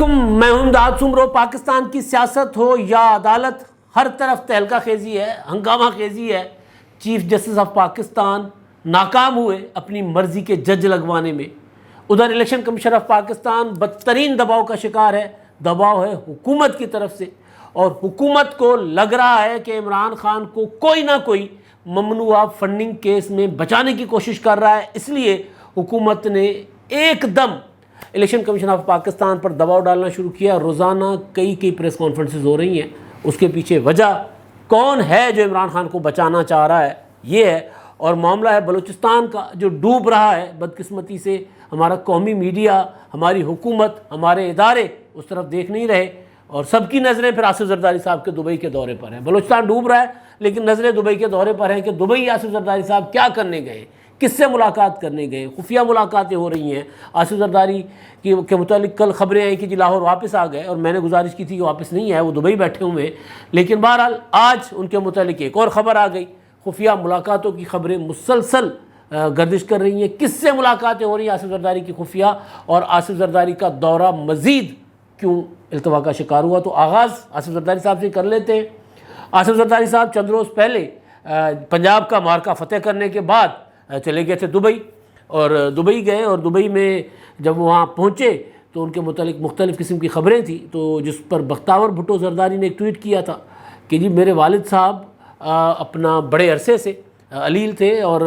علیکم، میں ہوں امداد سمرو۔ پاکستان کی سیاست ہو یا عدالت، ہر طرف تہلکہ خیزی ہے، ہنگامہ خیزی ہے۔ چیف جسٹس آف پاکستان ناکام ہوئے اپنی مرضی کے جج لگوانے میں۔ ادھر الیکشن کمیشن آف پاکستان بدترین دباؤ کا شکار ہے۔ دباؤ ہے حکومت کی طرف سے، اور حکومت کو لگ رہا ہے کہ عمران خان کو کوئی نہ کوئی ممنوعہ فنڈنگ کیس میں بچانے کی کوشش کر رہا ہے۔ اس لیے حکومت نے ایک دم الیکشن کمیشن آف پاکستان پر دباؤ ڈالنا شروع کیا۔ روزانہ کئی پریس کانفرنسز ہو رہی ہیں۔ اس کے پیچھے وجہ کون ہے جو عمران خان کو بچانا چاہ رہا ہے، یہ ہے۔ اور معاملہ ہے بلوچستان کا جو ڈوب رہا ہے بدقسمتی سے۔ ہمارا قومی میڈیا، ہماری حکومت، ہمارے ادارے اس طرف دیکھ نہیں رہے، اور سب کی نظریں پھر آصف زرداری صاحب کے دبئی کے دورے پر ہیں۔ بلوچستان ڈوب رہا ہے لیکن نظریں دبئی کے دورے پر ہیں کہ دبئی آصف زرداری صاحب کیا کرنے گئے، کس سے ملاقات کرنے گئے۔ خفیہ ملاقاتیں ہو رہی ہیں آصف زرداری کے متعلق۔ کل خبریں آئیں کہ جی لاہور واپس آ گئے، اور میں نے گزارش کی تھی کہ واپس نہیں آئے، وہ دبئی بیٹھے ہوئے ہیں۔ لیکن بہرحال آج ان کے متعلق ایک اور خبر آ گئی۔ خفیہ ملاقاتوں کی خبریں مسلسل گردش کر رہی ہیں۔ کس سے ملاقاتیں ہو رہی ہیں آصف زرداری کی خفیہ، اور آصف زرداری کا دورہ مزید کیوں التوا کا شکار ہوا۔ تو آغاز آصف زرداری صاحب سے کر لیتے ہیں۔ آصف زرداری صاحب چند روز پہلے پنجاب کا معرکہ فتح کرنے کے بعد چلے گئے تھے دبئی، اور دبئی گئے، اور دبئی میں جب وہاں پہنچے تو ان کے متعلق مختلف قسم کی خبریں تھیں۔ تو جس پر بختیار بھٹو زرداری نے ایک ٹویٹ کیا تھا کہ جی میرے والد صاحب اپنا بڑے عرصے سے علیل تھے اور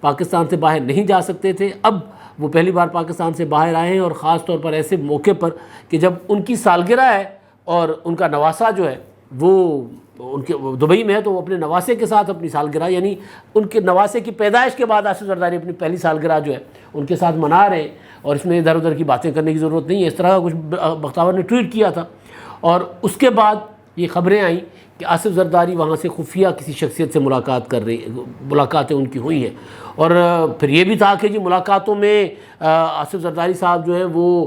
پاکستان سے باہر نہیں جا سکتے تھے، اب وہ پہلی بار پاکستان سے باہر آئے ہیں، اور خاص طور پر ایسے موقع پر کہ جب ان کی سالگرہ ہے اور ان کا نواسہ جو ہے وہ ان کے دبئی میں ہے، تو وہ اپنے نواسے کے ساتھ اپنی سالگرہ، یعنی ان کے نواسے کی پیدائش کے بعد آصف زرداری اپنی پہلی سالگرہ جو ہے ان کے ساتھ منا رہے ہیں، اور اس میں ادھر ادھر کی باتیں کرنے کی ضرورت نہیں ہے۔ اس طرح کا کچھ بختیار نے ٹویٹ کیا تھا، اور اس کے بعد یہ خبریں آئیں کہ آصف زرداری وہاں سے خفیہ کسی شخصیت سے ملاقاتیں ان کی ہوئی ہیں۔ اور پھر یہ بھی تھا کہ جی ملاقاتوں میں آصف زرداری صاحب جو ہیں وہ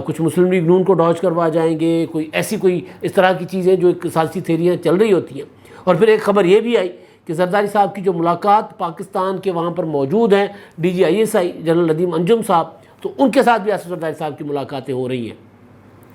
کچھ مسلم لیگ نون کو ڈاج کروا جائیں گے، کوئی اس طرح کی چیزیں جو ایک سازشی تھیریاں چل رہی ہوتی ہیں۔ اور پھر ایک خبر یہ بھی آئی کہ زرداری صاحب کی جو ملاقات پاکستان کے وہاں پر موجود ہیں DGISI جنرل ندیم انجم صاحب، تو ان کے ساتھ بھی آصف زرداری صاحب کی ملاقاتیں ہو رہی ہیں۔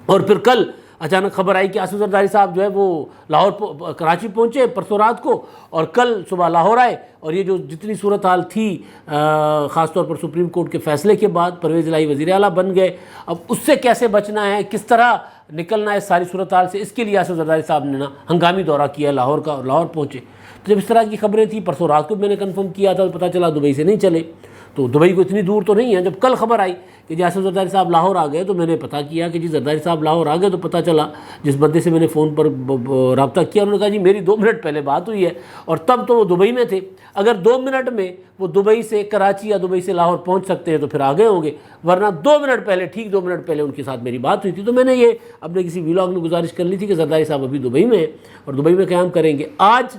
اور پھر کل اچانک خبر آئی کہ آصف زرداری صاحب جو ہے وہ کراچی پہنچے پرسوں رات کو، اور کل صبح لاہور آئے، اور یہ جو جتنی صورتحال تھی خاص طور پر سپریم کورٹ کے فیصلے کے بعد پرویز الہی وزیر اعلیٰ بن گئے۔ اب اس سے کیسے بچنا ہے، کس طرح نکلنا ہے اس ساری صورتحال سے، اس کے لیے آصف زرداری صاحب نے ہنگامی دورہ کیا لاہور کا، اور لاہور پہنچے۔ تو جب اس طرح کی خبریں تھیں پرسوں رات کو میں نے کنفرم کیا تھا، تو پتہ چلا دبئی سے نہیں چلے، تو دبئی کو اتنی دور تو نہیں ہے۔ جب کل خبر آئی کہ جی آصف زرداری صاحب لاہور آ گئے، تو میں نے پتہ کیا کہ جی زرداری صاحب لاہور آ گئے، تو پتہ چلا جس بندے سے میں نے فون پر رابطہ کیا، انہوں نے کہا جی میری 2 منٹ پہلے بات ہوئی ہے، اور تب تو وہ دبئی میں تھے۔ اگر 2 منٹ میں وہ دبئی سے کراچی یا دبئی سے لاہور پہنچ سکتے ہیں تو پھر آگے ہوں گے، ورنہ 2 منٹ پہلے، ٹھیک 2 منٹ پہلے ان کے ساتھ میری بات ہوئی تھی۔ تو میں نے یہ اپنے کسی ویلاگ میں گزارش کر لی تھی کہ زرداری صاحب ابھی دبئی میں ہیں اور دبئی میں قیام کریں گے۔ آج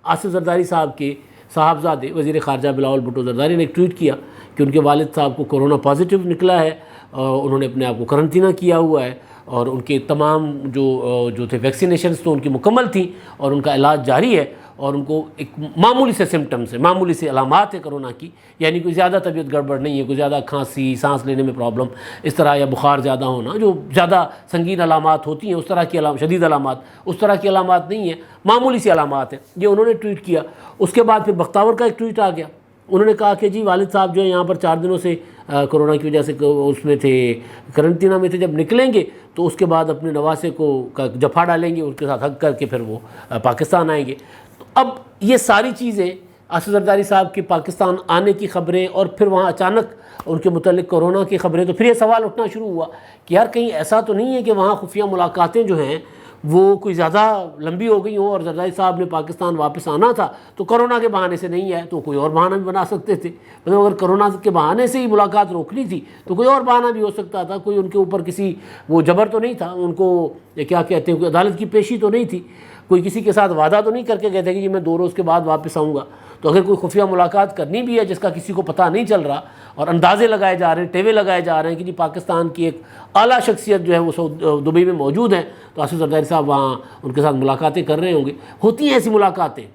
آصف زرداری صاحب کے صاحبزادے وزیر خارجہ بلاول بھٹو زرداری نے ایک ٹویٹ کیا کہ ان کے والد صاحب کو کورونا پازیٹیو نکلا ہے، اور انہوں نے اپنے آپ کو قرنطینہ کیا ہوا ہے، اور ان کے تمام جو تھے ویکسینیشنز تو ان کی مکمل تھیں، اور ان کا علاج جاری ہے، اور ان کو ایک معمولی سے سمٹمز ہیں، معمولی سے علامات ہیں کرونا کی، یعنی کوئی زیادہ طبیعت گڑبڑ نہیں ہے، کوئی زیادہ کھانسی، سانس لینے میں پرابلم اس طرح، یا بخار زیادہ ہونا جو زیادہ سنگین علامات ہوتی ہیں، اس طرح کی شدید علامات، اس طرح کی علامات نہیں ہیں، معمولی سی علامات ہیں۔ یہ انہوں نے ٹویٹ کیا۔ اس کے بعد پھر بختیار کا ایک ٹویٹ آ گیا، انہوں نے کہا کہ جی والد صاحب جو ہے یہاں پر 4 دنوں سے کورونا کی وجہ سے اس میں تھے، قرنطینہ میں تھے، جب نکلیں گے تو اس کے بعد اپنے نواسے کو جفا ڈالیں گے، اس کے ساتھ حگ کر کے پھر وہ پاکستان آئیں گے۔ تو اب یہ ساری چیزیں آصف زرداری صاحب کے پاکستان آنے کی خبریں، اور پھر وہاں اچانک ان کے متعلق کورونا کی خبریں، تو پھر یہ سوال اٹھنا شروع ہوا کہ یار کہیں ایسا تو نہیں ہے کہ وہاں خفیہ ملاقاتیں جو ہیں وہ کوئی زیادہ لمبی ہو گئی ہوں، اور زرداری صاحب نے پاکستان واپس آنا تھا تو کرونا کے بہانے سے نہیں ہے، تو کوئی اور بہانہ بھی بنا سکتے تھے۔ مطلب اگر کرونا کے بہانے سے ہی ملاقات روکنی تھی تو کوئی اور بہانہ بھی ہو سکتا تھا، کوئی ان کے اوپر کسی وہ جبر تو نہیں تھا، ان کو کیا کہتے ہیں، کوئی عدالت کی پیشی تو نہیں تھی، کوئی کسی کے ساتھ وعدہ تو نہیں کر کے گئے تھے کہ جی میں 2 روز کے بعد واپس آؤں گا۔ تو اگر کوئی خفیہ ملاقات کرنی بھی ہے جس کا کسی کو پتہ نہیں چل رہا، اور اندازے لگائے جا رہے ہیں، ٹیوے لگائے جا رہے ہیں کہ جی پاکستان کی ایک اعلیٰ شخصیت جو ہے وہ دبئی میں موجود ہیں، تو آصف زرداری صاحب وہاں ان کے ساتھ ملاقاتیں کر رہے ہوں گے۔ ہوتی ہیں ایسی ملاقاتیں۔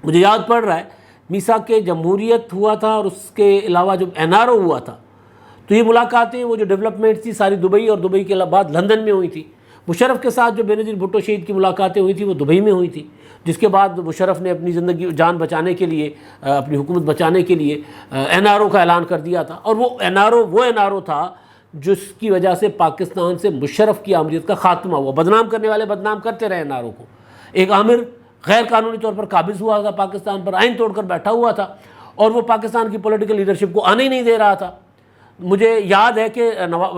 مجھے یاد پڑ رہا ہے میثاق جمہوریت ہوا تھا، اور اس کے علاوہ جب NRO ہوا تھا، تو یہ ملاقاتیں وہ جو ڈیولپمنٹ تھی ساری دبئی اور دبئی کے بعد لندن میں ہوئی تھی. مشرف کے ساتھ جو بینظیر بھٹو شہید کی ملاقاتیں ہوئی تھی وہ دبئی میں ہوئی تھی, جس کے بعد مشرف نے اپنی زندگی جان بچانے کے لیے, اپنی حکومت بچانے کے لیے NRO کا اعلان کر دیا تھا. اور وہ NRO تھا جس کی وجہ سے پاکستان سے مشرف کی آمریت کا خاتمہ ہوا. بدنام کرنے والے بدنام کرتے رہے NRO کو. ایک عامر غیر قانونی طور پر قابض ہوا تھا پاکستان پر, آئین توڑ کر بیٹھا ہوا تھا اور وہ پاکستان کی پولیٹیکل لیڈرشپ کو آنے ہی نہیں دے رہا تھا. مجھے یاد ہے کہ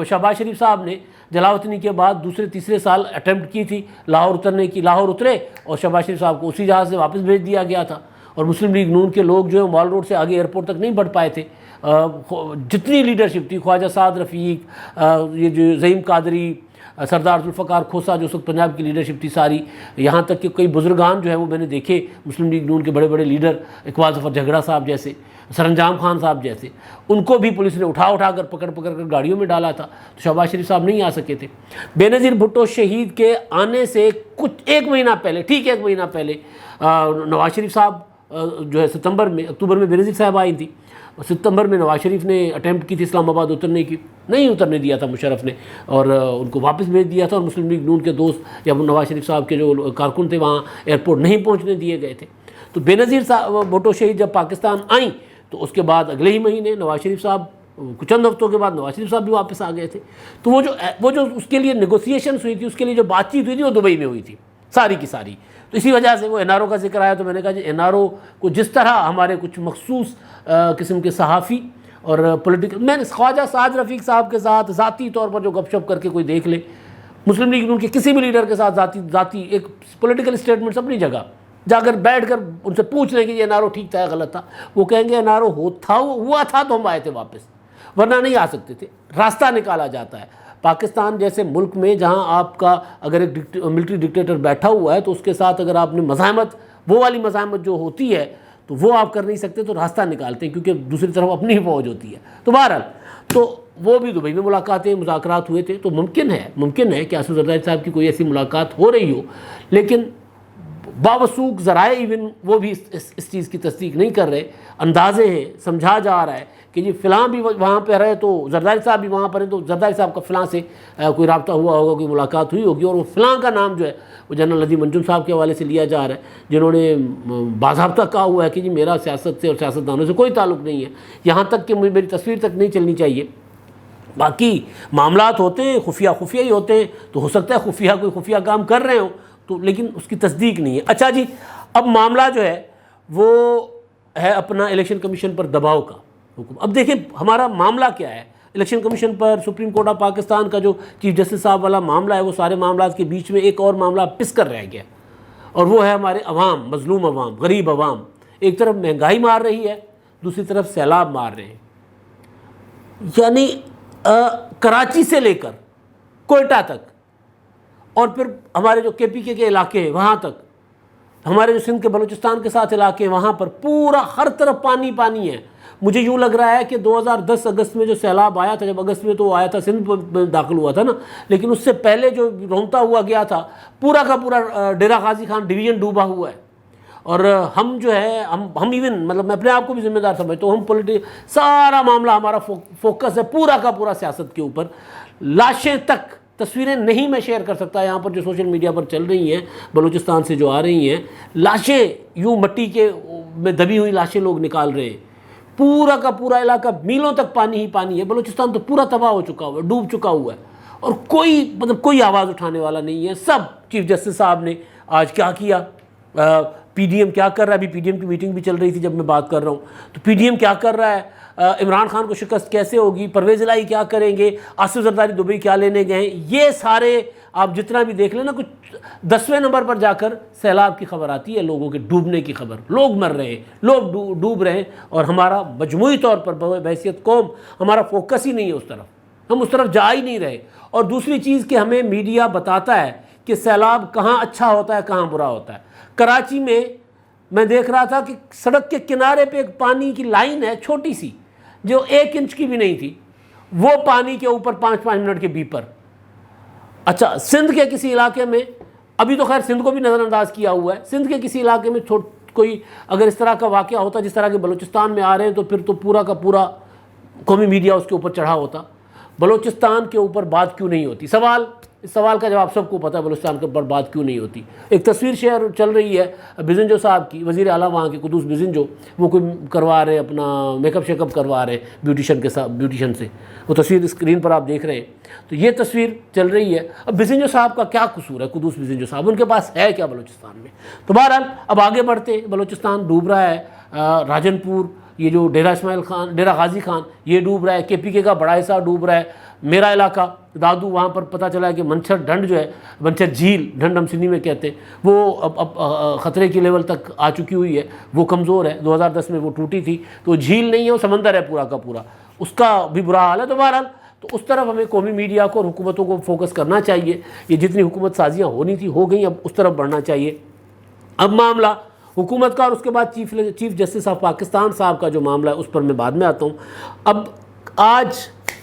شہباز شریف صاحب نے جلاوطنی کے بعد دوسرے تیسرے سال اٹیمپٹ کی تھی لاہور اترنے کی. لاہور اترے اور شہباز شریف صاحب کو اسی جہاز سے واپس بھیج دیا گیا تھا. اور مسلم لیگ نون کے لوگ جو ہے مال روڈ سے آگے ایئرپورٹ تک نہیں بڑھ پائے تھے. جتنی لیڈرشپ تھی, خواجہ سعد رفیق, یہ جو زعیم قادری, سردار ذوالفقار کھوسا جو اس وقت پنجاب کی لیڈرشپ تھی ساری, یہاں تک کہ کئی بزرگان جو ہیں وہ میں نے دیکھے مسلم لیگ نون کے بڑے بڑے لیڈر, اقبال ظفر جھگڑا صاحب جیسے, سرانجام خان صاحب جیسے, ان کو بھی پولیس نے اٹھا کر پکڑ کر گاڑیوں میں ڈالا تھا. تو شہباز شریف صاحب نہیں آ سکے تھے. بینظیر بھٹو شہید کے آنے سے ایک مہینہ پہلے, ٹھیک 1 مہینہ پہلے, نواز شریف صاحب جو ہے اکتوبر میں بینظیر صاحب آئی تھی. ستمبر میں نواز شریف نے اٹیمپٹ کی تھی اسلام آباد اترنے کی, نہیں اترنے دیا تھا مشرف نے, اور ان کو واپس بھیج دیا تھا. اور مسلم لیگ نون کے دوست یا نواز شریف صاحب کے جو کارکن تھے وہاں ایئرپورٹ نہیں پہنچنے دیے گئے تھے. تو بینظیر بھٹو شہید جب پاکستان آئیں تو اس کے بعد اگلے ہی مہینے نواز شریف صاحب, چند ہفتوں کے بعد نواز شریف صاحب بھی واپس آ گئے تھے. تو وہ جو اس کے لیے نیگوسیشنس ہوئی تھی, اس کے لیے جو بات چیت ہوئی تھی, وہ دبئی میں ہوئی تھی ساری کی ساری. تو اسی وجہ سے وہ NRO کا ذکر آیا تو میں نے کہا جی NRO کو جس طرح ہمارے کچھ مخصوص قسم کے صحافی اور پولیٹیکل, میں نے خواجہ سعد رفیق صاحب کے ساتھ ذاتی طور پر جو گپ شپ کر کے کوئی دیکھ لے, مسلم لیگ نون کے کسی بھی لیڈر کے ساتھ ذاتی ایک پولیٹیکل اسٹیٹمنٹس اپنی جگہ جا کر بیٹھ کر ان سے پوچھ لیں کہ یہ NRO ٹھیک تھا یا غلط تھا, وہ کہیں گے NRO ہوا تھا تو ہم آئے تھے واپس, ورنہ نہیں آ سکتے تھے. راستہ نکالا جاتا ہے. پاکستان جیسے ملک میں جہاں آپ کا اگر ایک ملٹری ڈکٹیٹر بیٹھا ہوا ہے تو اس کے ساتھ اگر آپ نے مزاحمت, وہ والی مزاحمت جو ہوتی ہے تو وہ آپ کر نہیں سکتے, تو راستہ نکالتے ہیں کیونکہ دوسری طرف اپنی ہی فوج ہوتی ہے. تو بہرحال تو وہ بھی دبئی میں ملاقاتیں مذاکرات ہوئے تھے. تو ممکن ہے کہ آصف زرداری صاحب کی کوئی ایسی ملاقات ہو رہی ہو, لیکن باوثوق ذرائع ایون وہ بھی اس چیز کی تصدیق نہیں کر رہے. اندازے ہیں, سمجھا جا رہا ہے کہ جی فلاں بھی وہاں پہ رہے تو زرداری صاحب بھی وہاں پر ہیں, تو زرداری صاحب کا فلاں سے کوئی رابطہ ہوا ہوگا, کوئی ملاقات ہوئی ہوگی, اور وہ فلاں کا نام جو ہے وہ جنرل نذیر منجم صاحب کے حوالے سے لیا جا رہا ہے, جنہوں نے باضابطہ کہا ہوا ہے کہ جی میرا سیاست سے اور سیاستدانوں سے کوئی تعلق نہیں ہے, یہاں تک کہ میری تصویر تک نہیں چلنی چاہیے. باقی معاملات ہوتے ہیں خفیہ ہی ہوتے ہیں, تو ہو سکتا ہے کوئی خفیہ کام کر رہے ہوں, تو لیکن اس کی تصدیق نہیں ہے. اچھا جی, اب معاملہ جو ہے وہ ہے اپنا الیکشن کمیشن پر دباؤ کا حکم. اب دیکھیں ہمارا معاملہ کیا ہے. Election commission per supreme court of Pakistan کا جو چیف جسٹس صاحب والا معاملہ ہے, وہ سارے معاملات کے بیچ میں ایک اور معاملہ پس کر رہ گیا, اور وہ ہے ہمارے عوام, مظلوم عوام, غریب عوام. ایک طرف مہنگائی مار رہی ہے, دوسری طرف سیلاب مار رہے ہیں. یعنی کراچی سے لے کر کوئٹہ تک, اور پھر ہمارے جو KPK کے علاقے ہیں وہاں تک, ہمارے جو سندھ کے بلوچستان کے ساتھ علاقے ہیں وہاں پر پورا ہر طرف پانی ہے. مجھے یوں لگ رہا ہے کہ 2010 اگست میں جو سیلاب آیا تھا, جب اگست میں تو آیا تھا سندھ میں داخل ہوا تھا نا, لیکن اس سے پہلے جو رونتا ہوا گیا تھا پورا کا پورا ڈیرہ غازی خان ڈویژن ڈوبا ہوا ہے. اور ہم جو ہے ہم ایون مطلب میں اپنے آپ کو بھی ذمہ دار سمجھتا ہوں, ہم سارا معاملہ ہمارا فوکس ہے پورا کا پورا سیاست کے اوپر. لاشیں تک, تصویریں نہیں میں شیئر کر سکتا یہاں پر جو سوشل میڈیا پر چل رہی ہیں بلوچستان سے جو آ رہی ہیں, لاشیں یوں مٹی کے میں دبی ہوئی لاشیں لوگ نکال رہے ہیں. پورا کا پورا علاقہ میلوں تک پانی ہی پانی ہے. بلوچستان تو پورا تباہ ہو چکا ہوا ہے, ڈوب چکا ہوا ہے, اور کوئی آواز اٹھانے والا نہیں ہے. سب چیف جسٹس صاحب نے آج کیا کیا, PDM کیا کر رہا ہے, ابھی PDM کی میٹنگ بھی چل رہی تھی جب میں بات کر رہا ہوں, تو PDM کیا کر رہا ہے, عمران خان کو شکست کیسے ہوگی, پرویز الہی کیا کریں گے, آصف زرداری دبئی کیا لینے گئے ہیں. یہ سارے آپ جتنا بھی دیکھ لیں نا, کچھ 10ویں نمبر پر جا کر سیلاب کی خبر آتی ہے, لوگوں کے ڈوبنے کی خبر. لوگ مر رہے ہیں, لوگ ڈوب رہے ہیں, اور ہمارا مجموعی طور پر بحیثیت قوم ہمارا فوکس ہی نہیں ہے اس طرف, ہم اس طرف جا ہی نہیں رہے. اور دوسری چیز کہ ہمیں میڈیا بتاتا ہے کہ سیلاب کہاں اچھا ہوتا ہے کہاں برا ہوتا ہے. کراچی میں دیکھ رہا تھا کہ سڑک کے کنارے پہ ایک پانی کی لائن ہے چھوٹی سی, جو 1 انچ کی بھی نہیں تھی, وہ پانی کے اوپر 5 منٹ کے بیپ پر. اچھا, سندھ کے کسی علاقے میں, ابھی تو خیر سندھ کو بھی نظر انداز کیا ہوا ہے, سندھ کے کسی علاقے میں کوئی اگر اس طرح کا واقعہ ہوتا جس طرح کے بلوچستان میں آ رہے ہیں, تو پھر تو پورا کا پورا قومی میڈیا اس کے اوپر چڑھا ہوتا، بلوچستان کے اوپر بات کیوں نہیں ہوتی؟ اس سوال کا جواب سب کو پتہ ہے، بلوچستان کے اوپر بات کیوں نہیں ہوتی۔ ایک تصویر شیئر چل رہی ہے بزنجو صاحب کی، وزیر اعلیٰ وہاں کے قدوس بزنجو، وہ کوئی کروا رہے اپنا میک اپ شیک اپ کروا رہے بیوٹیشن سے، وہ تصویر اسکرین پر آپ دیکھ رہے ہیں۔ تو یہ تصویر چل رہی ہے۔ اب بزنجو صاحب کا کیا قصور ہے؟ قدوس بزنجو صاحب، ان کے پاس ہے کیا بلوچستان میں؟ تو بہرحال اب آگے بڑھتے، بلوچستان ڈوب رہا ہے، راجن پور، یہ جو ڈیرہ غازی خان یہ ڈوب رہا ہے، کے پی کے کا بڑا حصہ ڈوب رہا ہے، میرا علاقہ دادو، وہاں پر پتہ چلا ہے کہ منچھر ڈھنڈ جو ہے، منچھر جھیل، ڈھنڈ ہم سندھی میں کہتے ہیں، وہ اب خطرے کی لیول تک آ چکی ہوئی ہے، وہ کمزور ہے، 2010 میں وہ ٹوٹی تھی، تو جھیل نہیں ہے، وہ سمندر ہے پورا کا پورا، اس کا بھی برا حال ہے۔ تو بہرحال تو اس طرف ہمیں قومی میڈیا کو اور حکومتوں کو فوکس کرنا چاہیے، یہ جتنی حکومت سازیاں ہونی تھی ہو گئیں، اب اس طرف بڑھنا چاہیے۔ اب معاملہ حکومت کا اور اس کے بعد چیف جسٹس آف پاکستان صاحب کا جو معاملہ ہے اس پر میں بعد میں آتا ہوں۔ اب آج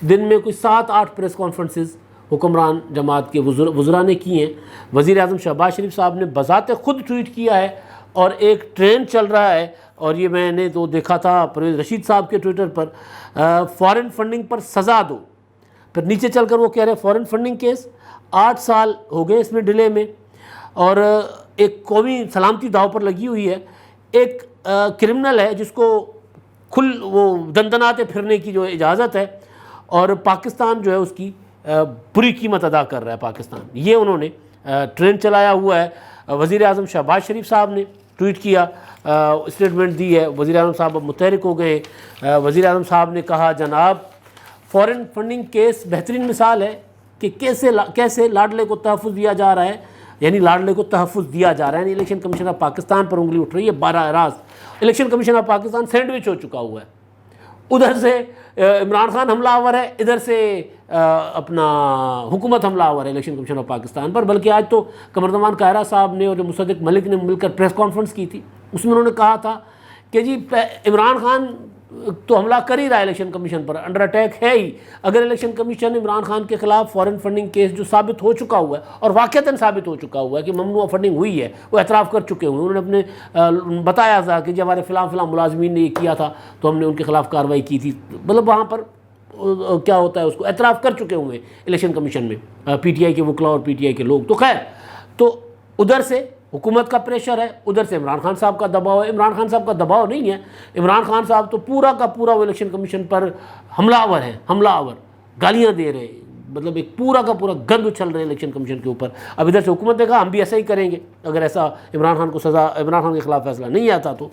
دن میں کوئی 7-8 پریس کانفرنسز حکمران جماعت کے وزراء نے کی ہیں۔ وزیر اعظم شہباز شریف صاحب نے بذات خود ٹویٹ کیا ہے، اور ایک ٹرینڈ چل رہا ہے، اور یہ میں نے تو دیکھا تھا پرویز رشید صاحب کے ٹویٹر پر، فارن فنڈنگ پر سزا دو، پھر نیچے چل کر وہ کہہ رہے ہیں فارن فنڈنگ کیس 8 سال ہو گئے اس میں ڈیلے میں، اور ایک قومی سلامتی داؤ پر لگی ہوئی ہے۔ ایک کرمنل ہے جس کو وہ دندناتے پھرنے کی جو اجازت ہے، اور پاکستان جو ہے اس کی بری قیمت ادا کر رہا ہے پاکستان، یہ انہوں نے ٹرینڈ چلایا ہوا ہے۔ وزیر اعظم شہباز شریف صاحب نے ٹویٹ کیا، اسٹیٹمنٹ دی ہے، وزیر اعظم صاحب اب متحرک ہو گئے۔ وزیر اعظم صاحب نے کہا جناب فارن فنڈنگ کیس بہترین مثال ہے کہ کیسے لاڈلے کو تحفظ دیا جا رہا ہے، یعنی لاڈلے کو تحفظ دیا جا رہا ہے، یعنی الیکشن کمیشن آف پاکستان پر انگلی اٹھ رہی ہے براہ راست۔ Election commission of Pakistan sandwich ہو چکا ہوا ہے، ادھر سے عمران خان حملہ آور ہے، ادھر سے اپنا حکومت حملہ آور ہے الیکشن کمیشن آف پاکستان پر۔ بلکہ آج تو قمرزمان قاہرہ صاحب نے اور جو مصدق ملک نے مل کر پریس کانفرنس کی تھی، اس میں انہوں نے کہا تھا کہ جی عمران خان تو حملہ کر ہی رہا ہے الیکشن کمیشن پر، انڈر اٹیک ہے ہی، اگر الیکشن کمیشن عمران خان کے خلاف فارن فنڈنگ کیس جو ثابت ہو چکا ہوا ہے، اور واقعتاً ثابت ہو چکا ہوا ہے کہ ممنوع فنڈنگ ہوئی ہے، وہ اعتراف کر چکے ہوئے، انہوں نے اپنے بتایا تھا کہ جی ہمارے فلاں ملازمین نے یہ کیا تھا تو ہم نے ان کے خلاف کارروائی کی تھی، مطلب وہاں پر کیا ہوتا ہے اس کو اعتراف کر چکے ہوئے الیکشن کمیشن میں پی ٹی آئی کے وکلاء اور پی ٹی آئی کے لوگ۔ تو خیر، تو ادھر سے حکومت کا پریشر ہے، ادھر سے عمران خان صاحب کا دباؤ ہے۔ عمران خان صاحب کا دباؤ نہیں ہے، عمران خان صاحب تو پورا کا پورا وہ الیکشن کمیشن پر حملہ آور گالیاں دے رہے ہیں، مطلب ایک پورا کا پورا گند اچھل رہے ہیں الیکشن کمیشن کے اوپر۔ اب ادھر سے حکومت نے کہا ہم بھی ایسا ہی کریں گے اگر ایسا عمران خان کے خلاف فیصلہ نہیں آتا تو۔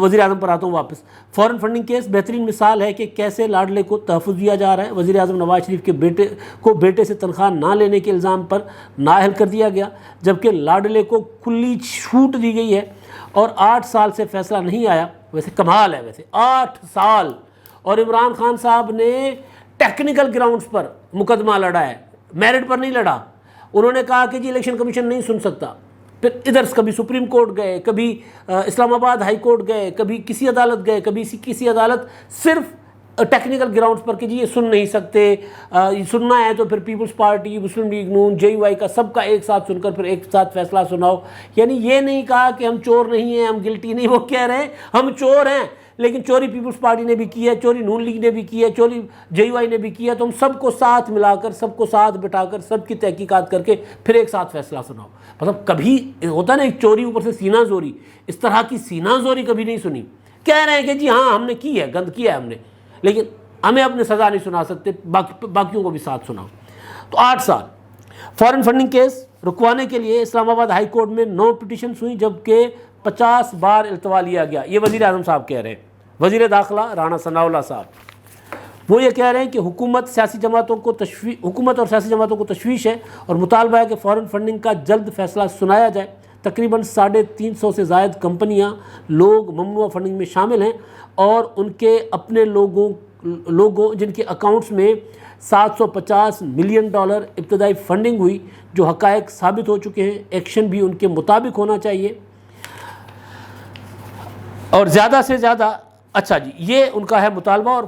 وزیر اعظم پر آتا ہوں واپس۔ فارن فنڈنگ کیس بہترین مثال ہے کہ کیسے لاڈلے کو تحفظ دیا جا رہا ہے۔ وزیر اعظم نواز شریف کے بیٹے سے تنخواہ نہ لینے کے الزام پر نااہل کر دیا گیا، جبکہ لاڈلے کو کلی چھوٹ دی گئی ہے، اور 8 سال سے فیصلہ نہیں آیا۔ ویسے کمال ہے، ویسے 8 سال، اور عمران خان صاحب نے ٹیکنیکل گراؤنڈز پر مقدمہ لڑا ہے، میرٹ پر نہیں لڑا۔ انہوں نے کہا کہ جی الیکشن کمیشن نہیں سن سکتا، پھر ادھر کبھی سپریم کورٹ گئے، کبھی اسلام آباد ہائی کورٹ گئے، کبھی کسی عدالت گئے، کبھی کسی عدالت، صرف ٹیکنیکل گراؤنڈز پر کہ جی یہ سن نہیں سکتے، یہ سننا ہے تو پھر Peoples Party, Muslim League Noon, J U I کا سب کا ایک ساتھ سن کر پھر ایک ساتھ فیصلہ سناؤ۔ یعنی یہ نہیں کہا کہ ہم چور نہیں ہیں، ہم گلٹی نہیں، وہ کہہ رہے ہیں ہم چور ہیں، لیکن چوری پیپلز پارٹی نے بھی کی ہے، چوری نون لیگ نے بھی کی ہے، چوری جے یو آئی نے بھی کی ہے، تو ہم سب کو ساتھ ملا کر، سب کو ساتھ بٹھا کر، سب کی تحقیقات کر کے پھر ایک ساتھ فیصلہ سناؤ۔ مطلب کبھی ہوتا ہے نا ایک چوری اوپر سے سینہ زوری، اس طرح کی سینہ زوری کبھی نہیں سنی۔ کہہ رہے ہیں کہ جی ہاں ہم نے کی ہے، گند کیا ہے ہم نے، لیکن ہمیں اپنے سزا نہیں سنا سکتے، باقیوں کو بھی ساتھ سناؤ۔ تو 8 سال فارن فنڈنگ کیس رکوانے کے لیے اسلام آباد ہائی کورٹ میں 9 پٹیشنز ہوئیں، جبکہ 50 بار التوا لیا گیا۔ یہ وزیر اعظم صاحب کہہ رہے ہیں، وزیر داخلہ رانا ثناء اللہ صاحب، وہ یہ کہہ رہے ہیں کہ حکومت اور سیاسی جماعتوں کو تشویش ہے، اور مطالبہ ہے کہ فارن فنڈنگ کا جلد فیصلہ سنایا جائے۔ تقریباً 350 سے زائد کمپنیاں لوگ ممنوع فنڈنگ میں شامل ہیں، اور ان کے اپنے لوگوں جن کے اکاؤنٹس میں $750 ملین ابتدائی فنڈنگ ہوئی، جو حقائق ثابت ہو چکے ہیں۔ ایکشن بھی ان کے مطابق ہونا چاہیے، اور زیادہ سے زیادہ، اچھا جی یہ ان کا ہے مطالبہ۔ اور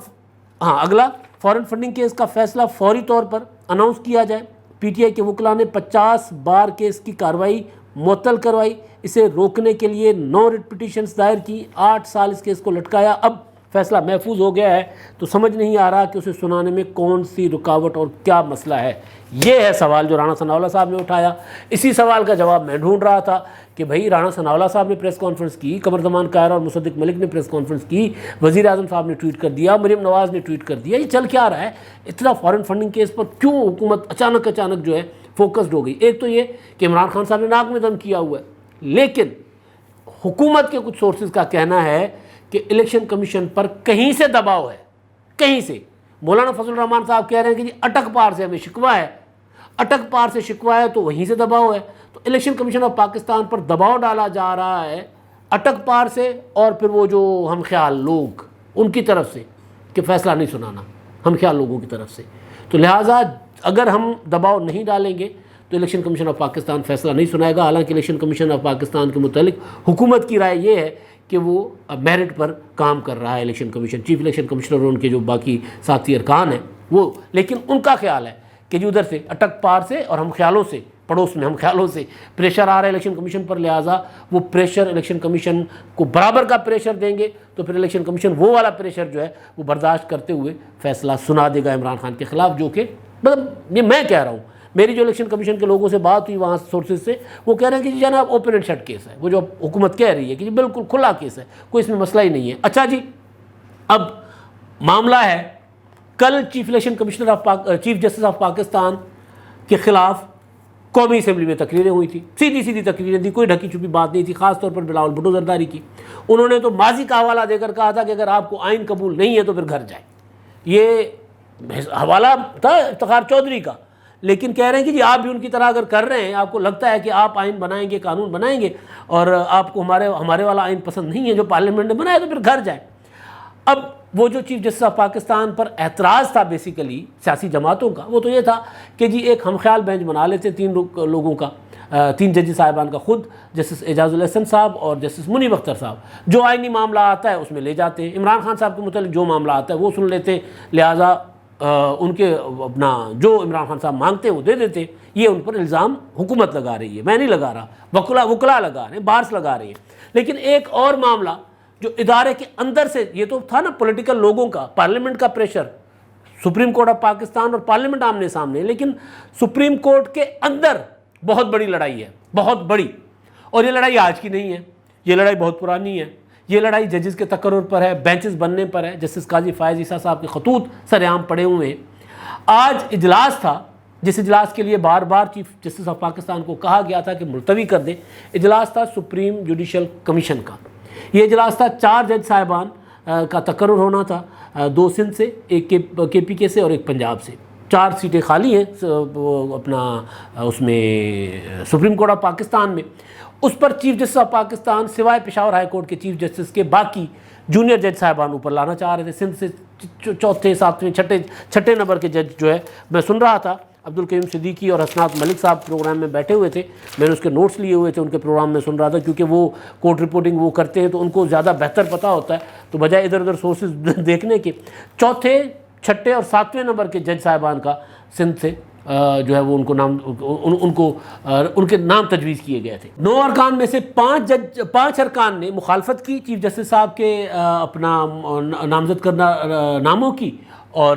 اگلا، فارن فنڈنگ کیس کا فیصلہ فوری طور پر اناؤنس کیا جائے۔ پی ٹی آئی کے وکلاء نے 50 بار کیس کی کارروائی معطل کروائی، اسے روکنے کے لیے 9 ریٹ پٹیشنز دائر کی، 8 سال اس کیس کو لٹکایا۔ اب فیصلہ محفوظ ہو گیا ہے تو سمجھ نہیں آ رہا کہ اسے سنانے میں کون سی رکاوٹ اور کیا مسئلہ ہے. یہ ہے سوال جو رانا ثناءاللہ صاحب نے اٹھایا. اسی سوال کا جواب میں ڈھونڈ رہا تھا کہ بھائی رانا ثناءاللہ صاحب نے پریس کانفرنس کی, قمر زمان کائرہ اور مصدق ملک نے پریس کانفرنس کی, وزیر اعظم صاحب نے ٹویٹ کر دیا, مریم نواز نے ٹویٹ کر دیا. یہ چل کیا رہا ہے؟ اتنا فارن فنڈنگ کیس پر کیوں حکومت اچانک جو ہے فوکسڈ ہو گئی؟ ایک تو یہ کہ عمران خان صاحب نے ناک میں دم کیا ہوا ہے, لیکن حکومت کے کچھ سورسز کا کہنا ہے کہ الیکشن کمیشن پر کہیں سے دباؤ ہے, کہیں سے. مولانا فضل الرحمان صاحب کہہ رہے ہیں کہ جی اٹک پار سے ہمیں شکوہ ہے, اٹک پار سے شکوہ ہے تو وہیں سے دباؤ ہے. تو الیکشن کمیشن آف پاکستان پر دباؤ ڈالا جا رہا ہے اٹک پار سے, اور پھر وہ جو ہم خیال لوگ ان کی طرف سے کہ فیصلہ نہیں سنانا, ہم خیال لوگوں کی طرف سے. تو لہٰذا اگر ہم دباؤ نہیں ڈالیں گے تو الیکشن کمیشن آف پاکستان فیصلہ نہیں سنائے گا. حالانکہ الیکشن کمیشن آف پاکستان کے متعلق حکومت کی رائے یہ ہے کہ وہ میرٹ پر کام کر رہا ہے election commission, chief election commissioner اور ان کے جو باقی ساتھی ارکان ہیں وہ. لیکن ان کا خیال ہے کہ جو ادھر سے اٹک پار سے اور ہم خیالوں سے, پڑوس میں ہم خیالوں سے پریشر آ رہا ہے الیکشن کمیشن پر, لہٰذا وہ پریشر الیکشن کمیشن کو برابر کا پریشر دیں گے تو پھر الیکشن کمیشن وہ والا پریشر جو ہے وہ برداشت کرتے ہوئے فیصلہ سنا دے گا عمران خان کے خلاف. جو کہ مطلب یہ میں کہہ رہا ہوں, میری جو الیکشن کمیشن کے لوگوں سے بات ہوئی وہاں سورسز سے, وہ کہہ رہے ہیں کہ جی جناب اوپن اینڈ شٹ کیس ہے, وہ جو حکومت کہہ رہی ہے کہ جی بالکل کھلا کیس ہے, کوئی اس میں مسئلہ ہی نہیں ہے. اچھا جی, اب معاملہ ہے کل chief election commissioner chief justice of Pakistan کے خلاف قومی اسمبلی میں تقریریں ہوئی تھی, سیدھی سیدھی تقریریں تھی, کوئی ڈھکی چھپی بات نہیں تھی, خاص طور پر بلاول بھٹو زرداری کی. انہوں نے تو ماضی کا حوالہ دے کر کہا تھا کہ اگر آپ کو آئین قبول نہیں ہے تو پھر گھر جائیں. یہ حوالہ تھا افتخار چودھری کا, لیکن کہہ رہے ہیں کہ جی آپ بھی ان کی طرح اگر کر رہے ہیں, آپ کو لگتا ہے کہ آپ آئین بنائیں گے, قانون بنائیں گے, اور آپ کو ہمارے والا آئین پسند نہیں ہے جو پارلیمنٹ نے بنایا, تو پھر گھر جائیں. اب وہ جو چیف جسٹس آف پاکستان پر اعتراض تھا بیسیکلی سیاسی جماعتوں کا, وہ تو یہ تھا کہ جی ایک ہم خیال بینچ بنا لیتے 3 لوگوں کا, 3 ججز صاحبان کا, خود جسٹس اعجاز الاحسن صاحب اور جسٹس منیب اختر صاحب. جو آئینی معاملہ آتا ہے اس میں لے جاتے ہیں, عمران خان صاحب کے متعلق جو معاملہ آتا ہے وہ سن لیتے ہیں, لہٰذا ان کے اپنا جو عمران خان صاحب مانگتے ہیں وہ دے دیتے. یہ ان پر الزام حکومت لگا رہی ہے, میں نہیں لگا رہا, وکلا لگا رہے ہیں, بارس لگا رہی ہیں. لیکن ایک اور معاملہ جو ادارے کے اندر سے, یہ تو تھا نا پولیٹیکل لوگوں کا, پارلیمنٹ کا pressure, supreme court of Pakistan اور پارلیمنٹ آمنے سامنے, لیکن سپریم کورٹ کے اندر بہت بڑی لڑائی ہے, بہت بڑی. اور یہ لڑائی آج کی نہیں ہے, یہ لڑائی بہت پرانی ہے. یہ لڑائی ججز کے تقرر پر ہے, بینچز بننے پر ہے. جسٹس قاضی فائز عیسیٰ صاحب کے خطوط سر عام پڑے ہوئے ہیں. آج اجلاس تھا جس اجلاس کے لیے بار بار چیف جسٹس آف پاکستان کو کہا گیا تھا کہ ملتوی کر دیں. اجلاس تھا سپریم جوڈیشل کمیشن کا. یہ اجلاس تھا 4 جج صاحبان کا تقرر ہونا تھا, 2 سندھ سے, ایک کے پی کے سے اور ایک پنجاب سے. 4 سیٹیں خالی ہیں اپنا اس میں سپریم کورٹ آف پاکستان میں. اس پر چیف جسٹس آف پاکستان سوائے پشاور ہائی کورٹ کے چیف جسٹس کے باقی جونیئر جج صاحبان اوپر لانا چاہ رہے تھے. سندھ سے 4تھے 7ویں 6ٹھے نمبر کے جج جو ہے, میں سن رہا تھا عبدالقیوم صدیقی اور حسنات ملک صاحب پروگرام میں بیٹھے ہوئے تھے, میں نے اس کے نوٹس لیے ہوئے تھے, ان کے پروگرام میں سن رہا تھا, کیونکہ وہ کورٹ رپورٹنگ وہ کرتے ہیں تو ان کو زیادہ بہتر پتہ ہوتا ہے, تو بجائے ادھر ادھر سورسز دیکھنے کے 4تھے 6ٹھے اور 7ویں نمبر کے جج صاحبان کا سندھ سے جو ہے وہ ان کے نام تجویز کیے گئے تھے. 9 ارکان میں سے 5 ارکان نے مخالفت کی چیف جسٹس صاحب کے اپنا نامزد کرنا ناموں کی, اور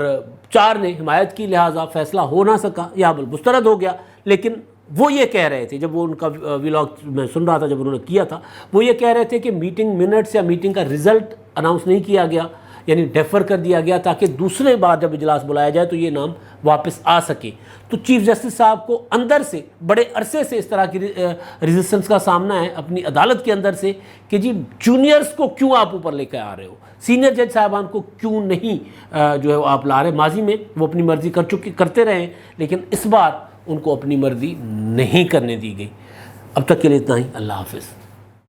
4 نے حمایت کی. لہٰذا فیصلہ ہو نہ سکا, یا بل مسترد ہو گیا. لیکن وہ یہ کہہ رہے تھے, جب وہ ان کا ویلاگ میں سن رہا تھا جب انہوں نے کیا تھا, وہ یہ کہہ رہے تھے کہ میٹنگ منٹس یا میٹنگ کا رزلٹ اناؤنس نہیں کیا گیا, یعنی ڈیفر کر دیا گیا, تاکہ دوسرے بار جب اجلاس بلایا جائے تو یہ نام واپس آ سکے. تو چیف جسٹس صاحب کو اندر سے بڑے عرصے سے اس طرح کی ریزسٹنس کا سامنا ہے اپنی عدالت کے اندر سے کہ جی جونیئرز کو کیوں آپ اوپر لے کے آ رہے ہو, سینئر جج صاحبان کو کیوں نہیں جو ہے آپ لا رہے. ماضی میں وہ اپنی مرضی کرتے رہے, لیکن اس بار ان کو اپنی مرضی نہیں کرنے دی گئی. اب تک کے لیے اتنا ہی. اللہ حافظ.